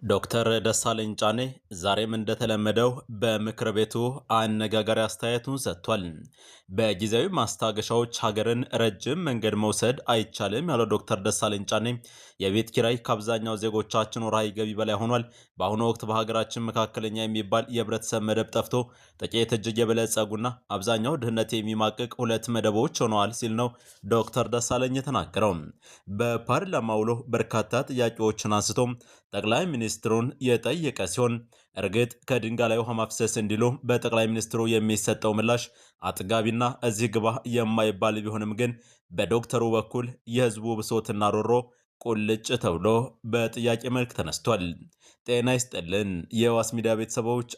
ዶክተር ደሳለኝ ጫኔ ዛሬም እንደተለመደው በምክር ቤቱ አነጋጋሪ አስተያየቱን ሰጥቷል። በጊዜያዊ ማስታገሻዎች ሀገርን ረጅም መንገድ መውሰድ አይቻልም ያለው ዶክተር ደሳለኝ ጫኔ የቤት ኪራይ ከአብዛኛው ዜጎቻችን ወርሃዊ ገቢ በላይ ሆኗል። በአሁኑ ወቅት በሀገራችን መካከለኛ የሚባል የህብረተሰብ መደብ ጠፍቶ ጥቂት እጅግ የበለጸጉና አብዛኛው ድህነት የሚማቅቅ ሁለት መደቦች ሆነዋል ሲል ነው ዶክተር ደሳለኝ የተናገረው። በፓርላማ ውሎ በርካታ ጥያቄዎችን አንስቶ ጠቅላይ ሚኒስትሩን የጠየቀ ሲሆን እርግጥ ከድንጋይ ላይ ውሃ ማፍሰስ እንዲሉ በጠቅላይ ሚኒስትሩ የሚሰጠው ምላሽ አጥጋቢና እዚህ ግባ የማይባል ቢሆንም ግን በዶክተሩ በኩል የህዝቡ ብሶትና ሮሮ ቁልጭ ተብሎ በጥያቄ መልክ ተነስቷል። ጤና ይስጥልን የዋስ ሚዲያ ቤተሰቦች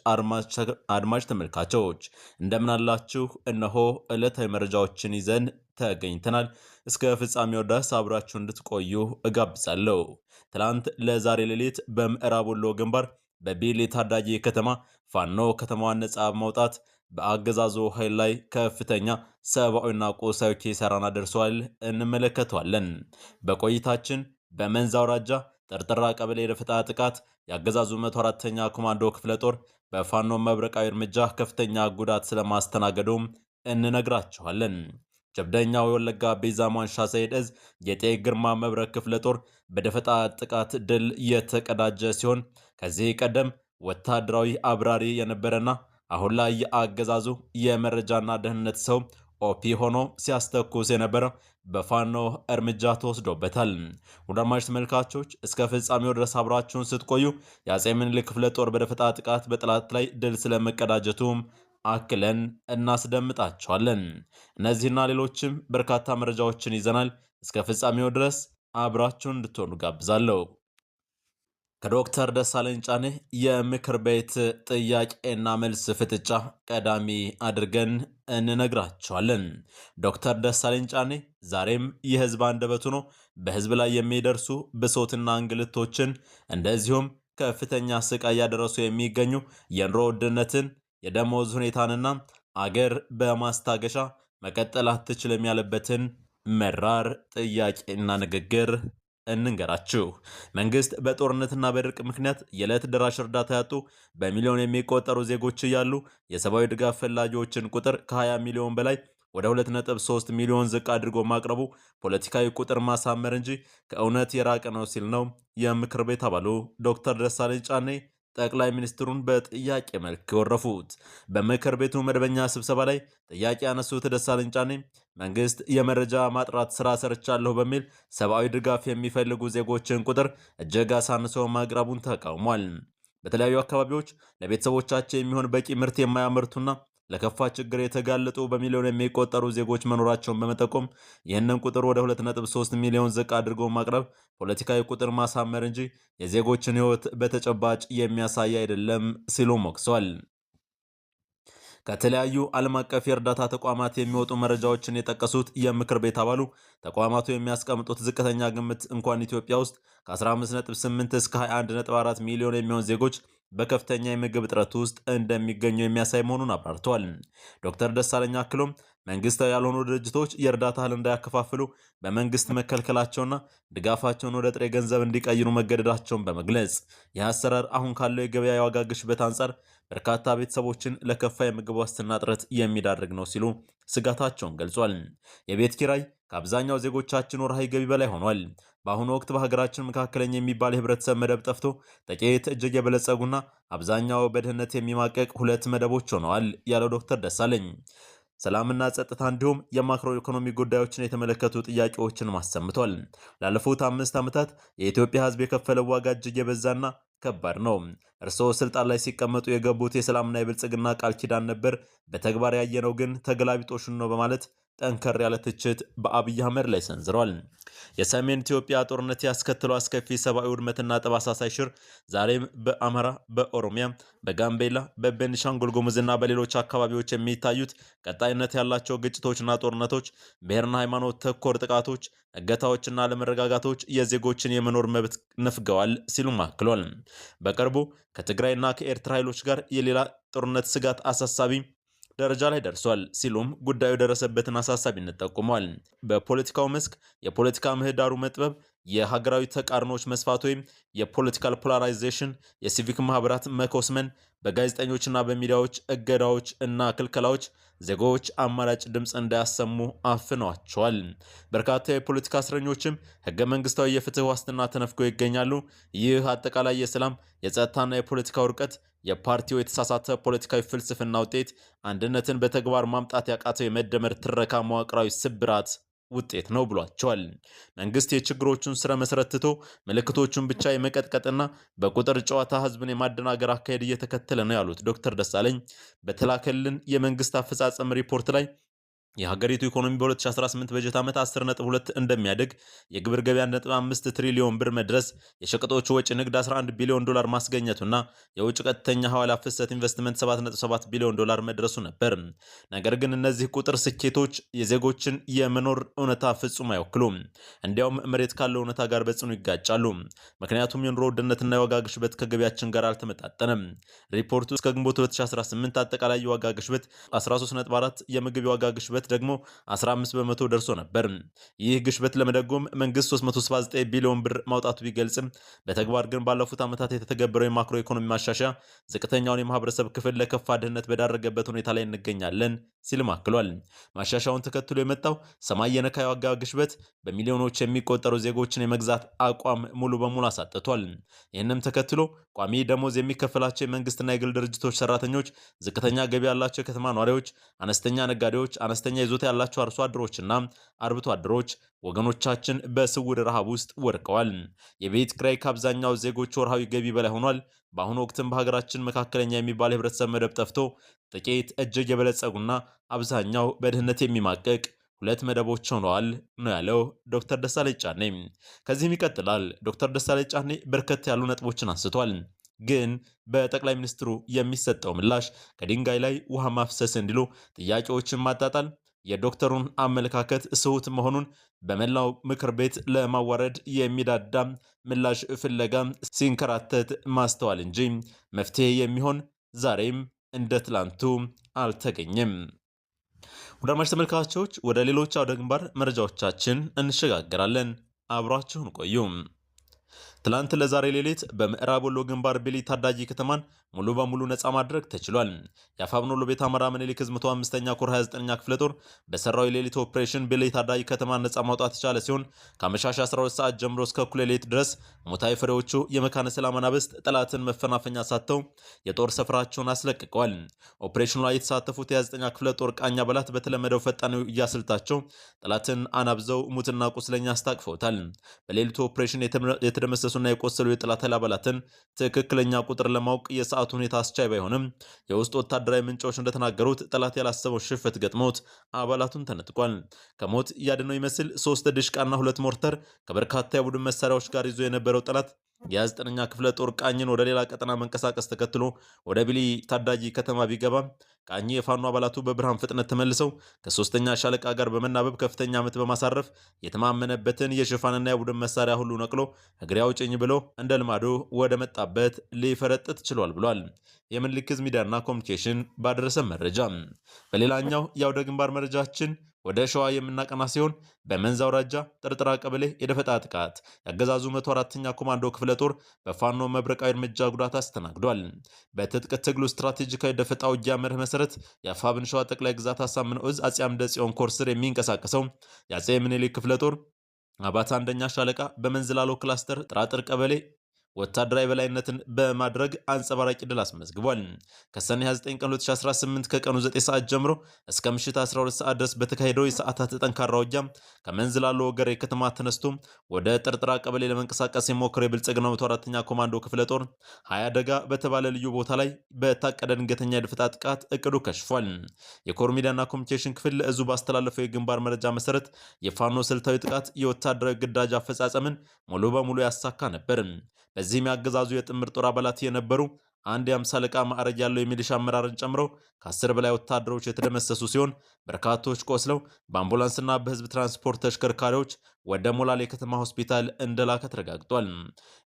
አድማጭ ተመልካቾች እንደምናላችሁ፣ እነሆ ዕለታዊ መረጃዎችን ይዘን ተገኝተናል። እስከ ፍጻሜው ድረስ አብራችሁ እንድትቆዩ እጋብዛለሁ። ትላንት ለዛሬ ሌሊት በምዕራብ ወሎ ግንባር በቢሊ ታዳጊ ከተማ ፋኖ ከተማዋን ነጻ በማውጣት በአገዛዙ ኃይል ላይ ከፍተኛ ሰብአዊና ቁሳዊ ኪሳራን አደርሷል። እንመለከተዋለን። በቆይታችን በመንዛ አውራጃ ጠርጥራ ቀበሌ የደፈጣ ጥቃት የአገዛዙ 104ኛ ኮማንዶ ክፍለ ጦር በፋኖ መብረቃዊ እርምጃ ከፍተኛ ጉዳት ስለማስተናገዱም እንነግራችኋለን። ጀብደኛው የወለጋ ቤዛ ማንሻ ሰይድ እዝ ጌጤ ግርማ መብረቅ ክፍለ ጦር በደፈጣ ጥቃት ድል የተቀዳጀ ሲሆን ከዚህ ቀደም ወታደራዊ አብራሪ የነበረና አሁን ላይ የአገዛዙ የመረጃና ደህንነት ሰው ኦፒ ሆኖ ሲያስተኩስ የነበረው በፋኖ እርምጃ ተወስዶበታል። ውዳማሽ ተመልካቾች እስከ ፍጻሜው ድረስ አብራችሁን ስትቆዩ የአጼ ምኒልክ ክፍለ ጦር በደፈጣ ጥቃት በጠላት ላይ ድል ስለመቀዳጀቱም አክለን እናስደምጣቸዋለን። እነዚህና ሌሎችም በርካታ መረጃዎችን ይዘናል። እስከ ፍጻሜው ድረስ አብራችሁን እንድትሆኑ ጋብዛለሁ። ከዶክተር ደሳለኝ ጫኔ የምክር ቤት ጥያቄና መልስ ፍጥጫ ቀዳሚ አድርገን እንነግራቸዋለን። ዶክተር ደሳለኝ ጫኔ ዛሬም የህዝብ አንደበት ሆኖ በህዝብ ላይ የሚደርሱ ብሶትና እንግልቶችን እንደዚሁም ከፍተኛ ስቃይ እያደረሱ የሚገኙ የኑሮ ውድነትን የደሞዝ ሁኔታንና አገር በማስታገሻ መቀጠል አትችልም ያለበትን መራር ጥያቄና ንግግር እንንገራችሁ። መንግስት በጦርነትና በድርቅ ምክንያት የዕለት ደራሽ እርዳታ ያጡ በሚሊዮን የሚቆጠሩ ዜጎች እያሉ የሰብአዊ ድጋፍ ፈላጊዎችን ቁጥር ከ20 ሚሊዮን በላይ ወደ 2.3 ሚሊዮን ዝቅ አድርጎ ማቅረቡ ፖለቲካዊ ቁጥር ማሳመር እንጂ ከእውነት የራቀ ነው ሲል ነው የምክር ቤት አባሉ ዶክተር ደሳለኝ ጫኔ ጠቅላይ ሚኒስትሩን በጥያቄ መልክ ወረፉት። በምክር ቤቱ መደበኛ ስብሰባ ላይ ጥያቄ ያነሱት ደሳለኝ ጫኔ መንግስት የመረጃ ማጥራት ስራ ሰርቻለሁ በሚል ሰብአዊ ድጋፍ የሚፈልጉ ዜጎችን ቁጥር እጅግ አሳንሶ ማቅረቡን ተቃውሟል። በተለያዩ አካባቢዎች ለቤተሰቦቻቸው የሚሆን በቂ ምርት የማያመርቱና ለከፋ ችግር የተጋለጡ በሚሊዮን የሚቆጠሩ ዜጎች መኖራቸውን በመጠቆም ይህንን ቁጥር ወደ 2.3 ሚሊዮን ዝቅ አድርጎ ማቅረብ ፖለቲካዊ ቁጥር ማሳመር እንጂ የዜጎችን ሕይወት በተጨባጭ የሚያሳይ አይደለም ሲሉ ሞክሷል። ከተለያዩ ዓለም አቀፍ የእርዳታ ተቋማት የሚወጡ መረጃዎችን የጠቀሱት የምክር ቤት አባሉ ተቋማቱ የሚያስቀምጡት ዝቅተኛ ግምት እንኳን ኢትዮጵያ ውስጥ ከ15.8 እስከ 21.4 ሚሊዮን የሚሆን ዜጎች በከፍተኛ የምግብ እጥረት ውስጥ እንደሚገኙ የሚያሳይ መሆኑን አብራርተዋል። ዶክተር ደሳለኝ አክሎም መንግስታዊ ያልሆኑ ድርጅቶች የእርዳታ እህል እንዳያከፋፍሉ በመንግስት መከልከላቸውና ድጋፋቸውን ወደ ጥሬ ገንዘብ እንዲቀይሩ መገደዳቸውን በመግለጽ ይህ አሰራር አሁን ካለው የገበያ የዋጋ ግሽበት አንጻር በርካታ ቤተሰቦችን ለከፋ የምግብ ዋስትና እጥረት የሚዳርግ ነው ሲሉ ስጋታቸውን ገልጿል። የቤት ኪራይ ከአብዛኛው ዜጎቻችን ወርሃዊ ገቢ በላይ ሆኗል። በአሁኑ ወቅት በሀገራችን መካከለኛ የሚባል የህብረተሰብ መደብ ጠፍቶ ጥቂት እጅግ የበለጸጉና አብዛኛው በድህነት የሚማቀቅ ሁለት መደቦች ሆነዋል ያለው ዶክተር ደሳለኝ ሰላምና ጸጥታ እንዲሁም የማክሮ ኢኮኖሚ ጉዳዮችን የተመለከቱ ጥያቄዎችን አሰምቷል። ላለፉት 5 ዓመታት የኢትዮጵያ ህዝብ የከፈለው ዋጋ እጅግ የበዛና ከባድ ነው። እርስዎ ስልጣን ላይ ሲቀመጡ የገቡት የሰላምና የብልጽግና ቃል ኪዳን ነበር፣ በተግባር ያየነው ግን ተገላቢጦሽን ነው በማለት ጠንከር ያለ ትችት በአብይ አህመድ ላይ ሰንዝሯል። የሰሜን ኢትዮጵያ ጦርነት ያስከተለው አስከፊ ሰብአዊ ውድመትና ጠባሳ ሳይሽር ዛሬም በአማራ፣ በኦሮሚያ፣ በጋምቤላ፣ በቤኒሻንጉል ጉሙዝና በሌሎች አካባቢዎች የሚታዩት ቀጣይነት ያላቸው ግጭቶችና ጦርነቶች፣ ብሔርና ሃይማኖት ተኮር ጥቃቶች፣ እገታዎችና አለመረጋጋቶች የዜጎችን የመኖር መብት ነፍገዋል ሲሉም አክሏል። በቅርቡ ከትግራይና ከኤርትራ ኃይሎች ጋር የሌላ ጦርነት ስጋት አሳሳቢ ደረጃ ላይ ደርሷል ሲሉም ጉዳዩ ደረሰበትን አሳሳቢነት ጠቁመዋል። በፖለቲካው መስክ የፖለቲካ ምህዳሩ መጥበብ የሀገራዊ ተቃርኖች መስፋት ወይም የፖለቲካል ፖላራይዜሽን፣ የሲቪክ ማህበራት መኮስመን፣ በጋዜጠኞችና በሚዲያዎች እገዳዎች እና ክልከላዎች ዜጎች አማራጭ ድምፅ እንዳያሰሙ አፍነዋቸዋል። በርካታ የፖለቲካ እስረኞችም ህገ መንግስታዊ የፍትህ ዋስትና ተነፍገው ይገኛሉ። ይህ አጠቃላይ የሰላም የጸጥታና የፖለቲካ ውድቀት የፓርቲው የተሳሳተ ፖለቲካዊ ፍልስፍና ውጤት፣ አንድነትን በተግባር ማምጣት ያቃተው የመደመር ትረካ መዋቅራዊ ስብራት ውጤት ነው ብሏቸዋል። መንግስት የችግሮቹን ስረ መሰረት ትቶ ምልክቶቹን ብቻ የመቀጥቀጥና በቁጥር ጨዋታ ህዝብን የማደናገር አካሄድ እየተከተለ ነው ያሉት ዶክተር ደሳለኝ በተላከልን የመንግስት አፈጻጸም ሪፖርት ላይ የሀገሪቱ ኢኮኖሚ በ2018 በጀት ዓመት 10.2 እንደሚያድግ፣ የግብር ገቢ 1.5 ትሪሊዮን ብር መድረስ፣ የሸቀጦች ወጪ ንግድ 11 ቢሊዮን ዶላር ማስገኘቱና የውጭ ቀጥተኛ ሐዋላ ፍሰት ኢንቨስትመንት 7.7 ቢሊዮን ዶላር መድረሱ ነበር። ነገር ግን እነዚህ ቁጥር ስኬቶች የዜጎችን የመኖር እውነታ ፍጹም አይወክሉም። እንዲያውም መሬት ካለው እውነታ ጋር በጽኑ ይጋጫሉ። ምክንያቱም የኑሮ ውድነትና የዋጋ ግሽበት ከገቢያችን ጋር አልተመጣጠነም። ሪፖርቱ እስከ ግንቦት 2018 አጠቃላይ የዋጋ ግሽበት 13.4፣ የምግብ የዋጋ ግሽበት ደግሞ 15 በመቶ ደርሶ ነበር። ይህ ግሽበት ለመደጎም መንግስት 379 ቢሊዮን ብር ማውጣቱ ቢገልጽም በተግባር ግን ባለፉት ዓመታት የተተገበረው የማክሮ ኢኮኖሚ ማሻሻያ ዝቅተኛውን የማህበረሰብ ክፍል ለከፋ ድህነት በዳረገበት ሁኔታ ላይ እንገኛለን ሲልም አክሏል። ማሻሻያውን ተከትሎ የመጣው ሰማይ የነካ የዋጋ ግሽበት በሚሊዮኖች የሚቆጠሩ ዜጎችን የመግዛት አቋም ሙሉ በሙሉ አሳጥቷል። ይህንም ተከትሎ ቋሚ ደሞዝ የሚከፈላቸው የመንግስትና የግል ድርጅቶች ሰራተኞች፣ ዝቅተኛ ገቢ ያላቸው የከተማ ነዋሪዎች፣ አነስተኛ ነጋዴዎች፣ አነስተኛ ይዞታ ያላቸው አርሶ አደሮችና አርብቶ አደሮች ወገኖቻችን በስውር ረሃብ ውስጥ ወድቀዋል። የቤት ኪራይ ከአብዛኛው ዜጎች ወርሃዊ ገቢ በላይ ሆኗል። በአሁኑ ወቅትም በሀገራችን መካከለኛ የሚባል የህብረተሰብ መደብ ጠፍቶ ጥቂት እጅግ የበለጸጉና አብዛኛው በድህነት የሚማቀቅ ሁለት መደቦች ሆነዋል ነው ያለው ዶክተር ደሳለኝ ጫኔ። ከዚህም ይቀጥላል። ዶክተር ደሳለኝ ጫኔ በርከት ያሉ ነጥቦችን አንስቷል። ግን በጠቅላይ ሚኒስትሩ የሚሰጠው ምላሽ ከድንጋይ ላይ ውሃ ማፍሰስ እንዲሉ ጥያቄዎችን ማጣጣል፣ የዶክተሩን አመለካከት ስሁት መሆኑን በመላው ምክር ቤት ለማዋረድ የሚዳዳም ምላሽ ፍለጋ ሲንከራተት ማስተዋል እንጂ መፍትሄ የሚሆን ዛሬም እንደ ትላንቱ አልተገኘም። ወደ አድማጭ ተመልካቾች ወደ ሌሎች አውደ ግንባር መረጃዎቻችን እንሸጋገራለን። አብራችሁን ቆዩ። ትላንት ለዛሬ ሌሊት በምዕራብ ወሎ ግንባር ቢሊ ታዳጊ ከተማን ሙሉ በሙሉ ነፃ ማድረግ ተችሏል። የአፋብኃ ወሎ ቤት አማራ ምኒልክ ዕዝ 105ኛ ኮር 29ኛ ክፍለ ጦር በሰራው የሌሊት ኦፕሬሽን ቢሊ ታዳጊ ከተማን ነፃ ማውጣት የቻለ ሲሆን ከአመሻሽ 12 ሰዓት ጀምሮ እስከ እኩለ ሌሊት ድረስ ሞታይ ፍሬዎቹ የመካነ ሰላም አናብስት ጠላትን መፈናፈኛ ሳተው የጦር ሰፈራቸውን አስለቅቀዋል። ኦፕሬሽኑ ላይ የተሳተፉት የ29ኛ ክፍለ ጦር ቃኝ አባላት በተለመደው ፈጣን እያስልታቸው ጠላትን አናብዘው ሙትና ቁስለኛ አስታቅፈውታል። በሌሊቱ ኦፕሬሽን የተደመሰሱና የቆሰሉ የጠላት ኃይል አባላትን ትክክለኛ ቁጥር ለማወቅ የሰዓቱ ሁኔታ አስቻይ ባይሆንም የውስጥ ወታደራዊ ምንጮች እንደተናገሩት ጠላት ያላሰበው ሽፍት ገጥሞት አባላቱን ተነጥቋል። ከሞት ያድነው ይመስል 3 ድሽቃና 2 ሞርተር ከበርካታ የቡድን መሳሪያዎች ጋር ይዞ የነበረው ጠላት የ29ኛ ክፍለ ጦር ቃኝን ወደ ሌላ ቀጠና መንቀሳቀስ ተከትሎ ወደ ቢሊ ታዳጊ ከተማ ቢገባም ቃኝ የፋኖ አባላቱ በብርሃን ፍጥነት ተመልሰው ከ3ኛ ሻለቃ ጋር በመናበብ ከፍተኛ ምት በማሳረፍ የተማመነበትን የሽፋንና የቡድን መሳሪያ ሁሉ ነቅሎ እግሬ አውጭኝ ብሎ እንደ ልማዱ ወደ መጣበት ሊፈረጥጥ ችሏል ብሏል። የምኒልክ ዕዝ ሚዲያና ኮሚኒኬሽን ባደረሰ መረጃ። በሌላኛው የአውደ ግንባር መረጃችን ወደ ሸዋ የምናቀና ሲሆን በመንዝ አውራጃ ጥርጥራ ቀበሌ የደፈጣ ጥቃት ያገዛዙ 104ኛ ኮማንዶ ክፍለ ጦር በፋኖ መብረቃዊ እርምጃ ጉዳት አስተናግዷል። በትጥቅ ትግሉ ስትራቴጂካዊ ደፈጣ ውጊያ መርህ መሰረት የአፋብኃ ሸዋ ጠቅላይ ግዛት አሳምነው ዕዝ አጼ አምደ ጽዮን ኮር ስር የሚንቀሳቀሰው የአጼ ምኒልክ ክፍለ ጦር አባት አንደኛ ሻለቃ በመንዝላሎ ክላስተር ጥራጥር ቀበሌ ወታደራዊ በላይነትን በማድረግ አንጸባራቂ ድል አስመዝግቧል። ከሰኔ 29 ቀን 2018 ከቀኑ 9 ሰዓት ጀምሮ እስከ ምሽት 12 ሰዓት ድረስ በተካሄደው የሰዓታት ጠንካራ ውጊያ ከመንዝላሎ ወገሬ ከተማ ተነስቶ ወደ ጥርጥራ ቀበሌ ለመንቀሳቀስ የሞከረው የብልጽግናው 104ኛ ኮማንዶ ክፍለ ጦር 20 ደጋ በተባለ ልዩ ቦታ ላይ በታቀደ ድንገተኛ የድፍጣ ጥቃት እቅዱ ከሽፏል። የኮር ሚዲያና ኮሚኒኬሽን ክፍል ለዕዙ ባስተላለፈው የግንባር መረጃ መሰረት የፋኖ ስልታዊ ጥቃት የወታደራዊ ግዳጅ አፈጻጸምን ሙሉ በሙሉ ያሳካ ነበር። በዚህም ያገዛዙ የጥምር ጦር አባላት የነበሩ አንድ የ50 አለቃ ማዕረግ ያለው የሚሊሻ አመራርን ጨምሮ ከ10 በላይ ወታደሮች የተደመሰሱ ሲሆን በርካቶች ቆስለው በአምቡላንስና በህዝብ ትራንስፖርት ተሽከርካሪዎች ወደ ሞላሌ ከተማ ሆስፒታል እንደላከ ተረጋግጧል።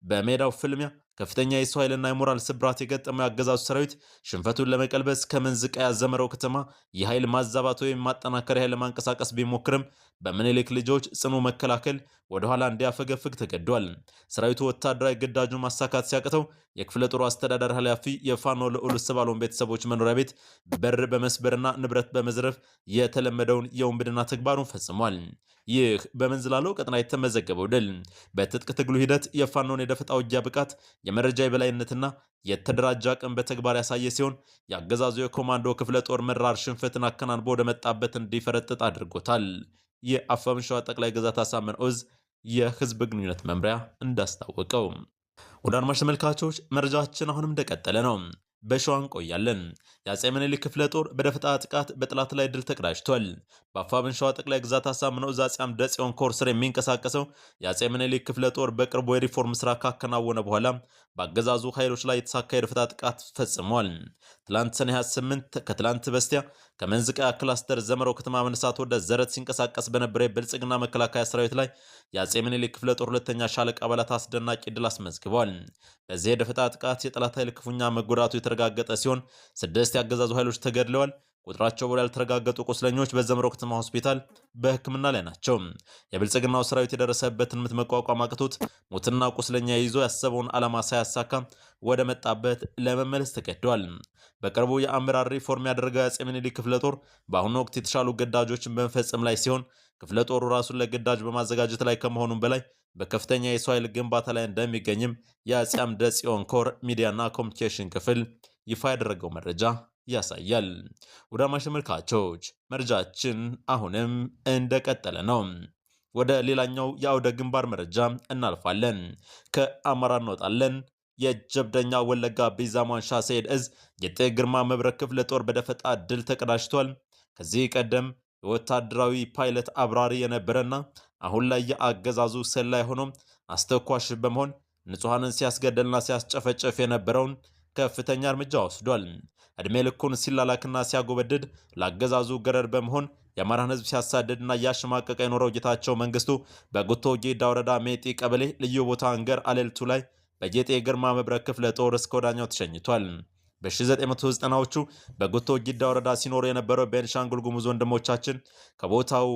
በሜዳው ፍልሚያ ከፍተኛ የሰው ኃይልና የሞራል ስብራት የገጠመው የአገዛዙ ሰራዊት ሽንፈቱን ለመቀልበስ ከመንዝቃ ያዘመረው ከተማ የኃይል ማዛባት ወይም ማጠናከሪያ ኃይል ለማንቀሳቀስ ቢሞክርም በምኒልክ ልጆች ጽኑ መከላከል ወደኋላ እንዲያፈገፍግ ተገዷል። ሰራዊቱ ወታደራዊ ግዳጁን ማሳካት ሲያቅተው የክፍለ ጦሩ አስተዳደር ኃላፊ የፋኖ ልዑል ስባለውን ቤተሰቦች መኖሪያ ቤት በር በመስበርና ንብረት በመዝረፍ የተለመደውን የውንብድና ተግባሩን ፈጽሟል። ይህ በመንዝላለው ቀጠና የተመዘገበው ድል በትጥቅ ትግሉ ሂደት የፋኖን የደፈጣ ውጊያ ብቃት፣ የመረጃ የበላይነትና የተደራጀ አቅም በተግባር ያሳየ ሲሆን የአገዛዙ የኮማንዶ ክፍለ ጦር መራር ሽንፈትን አከናንቦ ወደ መጣበት እንዲፈረጥጥ አድርጎታል። የአፋብኃ ሸዋ ጠቅላይ ግዛት አሳምነው ዕዝ የህዝብ ግንኙነት መምሪያ እንዳስታወቀው። ወደ አድማጭ ተመልካቾች መረጃችን አሁንም እንደቀጠለ ነው። በሸዋ እንቆያለን። የአጼ ምኒልክ ክፍለ ጦር በደፈጣ ጥቃት በጥላት ላይ ድል ተቀዳጅቷል። በአፋብኃ ሸዋ ጠቅላይ ግዛት አሳምነው ዕዝ አፄ አምደ ጽዮን ኮር ስር የሚንቀሳቀሰው የአጼ ምኒልክ ክፍለ ጦር በቅርቡ የሪፎርም ስራ ካከናወነ በኋላ በአገዛዙ ኃይሎች ላይ የተሳካ የደፈጣ ጥቃት ፈጽሟል። ትላንት ሰኔ 28 ከትላንት በስቲያ ከመንዝቃ ክላስተር ዘመረው ከተማ መነሳት ወደ ዘረት ሲንቀሳቀስ በነበረ የብልጽግና መከላከያ ሰራዊት ላይ የአጼ ምኒልክ ክፍለ ጦር ሁለተኛ ሻለቃ አባላት አስደናቂ ድል አስመዝግበዋል። በዚህ የደፈጣ ጥቃት የጠላት ኃይል ክፉኛ መጎዳቱ የተረጋገጠ ሲሆን 6 የአገዛዙ ኃይሎች ተገድለዋል። ቁጥራቸው በውል ያልተረጋገጡ ቁስለኞች በዘመረው ከተማ ሆስፒታል በሕክምና ላይ ናቸው። የብልጽግናው ሰራዊት የደረሰበትን ምት መቋቋም አቅቶት ሞትና ቁስለኛ ይዞ ያሰበውን ዓላማ ሳያሳካ ወደ መጣበት ለመመለስ ተገዷል። በቅርቡ የአመራር ሪፎርም ያደረገው የአጼ ምኒልክ ክፍለ ጦር በአሁኑ ወቅት የተሻሉ ግዳጆችን በመፈጸም ላይ ሲሆን ክፍለ ጦሩ ራሱን ለግዳጅ በማዘጋጀት ላይ ከመሆኑም በላይ በከፍተኛ የሰው ኃይል ግንባታ ላይ እንደሚገኝም የአጼ አምደ ጽዮን ኮር ሚዲያና ኮሚኒኬሽን ክፍል ይፋ ያደረገው መረጃ ያሳያል። ወደ አድማጭ ተመልካቾች መረጃችን አሁንም እንደቀጠለ ነው። ወደ ሌላኛው የአውደ ግንባር መረጃ እናልፋለን። ከአማራ እንወጣለን። የጀብደኛ ወለጋ ቢዛሟን ሻሰይድ ዕዝ የጤ ግርማ መብረቅ ክፍለ ጦር በደፈጣ ድል ተቀዳጅቷል። ከዚህ ቀደም የወታደራዊ ፓይለት አብራሪ የነበረና አሁን ላይ የአገዛዙ ሰላይ ሆኖ አስተኳሽ በመሆን ንጹሐንን ሲያስገደልና ሲያስጨፈጨፍ የነበረውን ከፍተኛ እርምጃ ወስዷል። ዕድሜ ልኩን ሲላላክና ሲያጎበድድ ለአገዛዙ ገረድ በመሆን የአማራን ሕዝብ ሲያሳድድና እያሸማቀቀ የኖረው ጌታቸው መንግስቱ በጉቶ ጌዳ ወረዳ ሜጢ ቀበሌ ልዩ ቦታ አንገር አሌልቱ ላይ በጌጤ ግርማ መብረቅ ክፍለ ጦር እስከ ወዳኛው ተሸኝቷል። በ1990ዎቹ በጉቶ ጊዳ ወረዳ ሲኖሩ የነበረው ቤንሻንጉል ጉሙዝ ወንድሞቻችን ከቦታው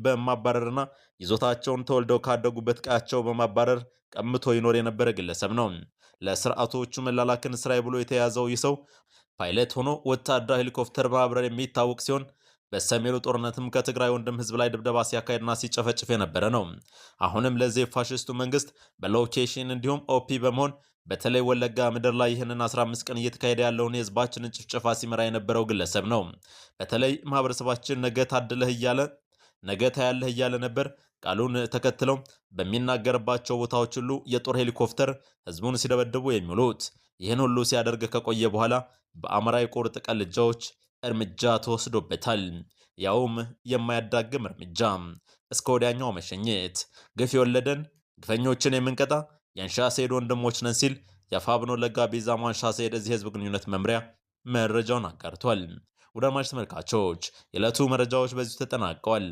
በማባረርና ይዞታቸውን ተወልደው ካደጉበት ቀያቸው በማባረር ቀምቶ ይኖር የነበረ ግለሰብ ነው። ለስርዓቶቹ መላላክን ስራዬ ብሎ የተያዘው ይህ ሰው ፓይለት ሆኖ ወታደራዊ ሄሊኮፕተር በማብረር የሚታወቅ ሲሆን በሰሜኑ ጦርነትም ከትግራይ ወንድም ህዝብ ላይ ድብደባ ሲያካሄድና ሲጨፈጭፍ የነበረ ነው። አሁንም ለዚህ ፋሽስቱ መንግስት በሎኬሽን እንዲሁም ኦፒ በመሆን በተለይ ወለጋ ምድር ላይ ይህንን 15 ቀን እየተካሄደ ያለውን የህዝባችንን ጭፍጨፋ ሲመራ የነበረው ግለሰብ ነው። በተለይ ማህበረሰባችን ነገ ታድለህ እያለ ነገ ታያለህ እያለ ነበር ቃሉን ተከትለው በሚናገርባቸው ቦታዎች ሁሉ የጦር ሄሊኮፕተር ህዝቡን ሲደበድቡ የሚውሉት። ይህን ሁሉ ሲያደርግ ከቆየ በኋላ በአማራ የቁርጥ ቀን ልጆች እርምጃ ተወስዶበታል። ያውም የማያዳግም እርምጃ፣ እስከ ወዲያኛው መሸኘት። ግፍ የወለደን ግፈኞችን የምንቀጣ የአንሻሴድ ወንድሞች ነን ሲል የአፋብኃ ወለጋ ቢዛሞ አንሻሴድ እዚህ ህዝብ ግንኙነት መምሪያ መረጃውን አጋርቷል። ወደ አድማጭ ተመልካቾች የዕለቱ መረጃዎች በዚሁ ተጠናቀዋል።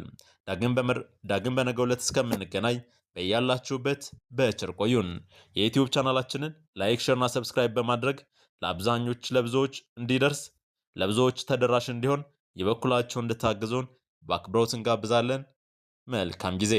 ዳግም በነገው ዕለት እስከምንገናኝ በያላችሁበት በቸር ቆዩን። የዩቲዩብ ቻናላችንን ላይክ፣ ሼርና ሰብስክራይብ በማድረግ ለብዙዎች እንዲደርስ ለብዙዎች ተደራሽ እንዲሆን የበኩላቸውን እንድታግዙን በአክብሮት እንጋብዛለን። መልካም ጊዜ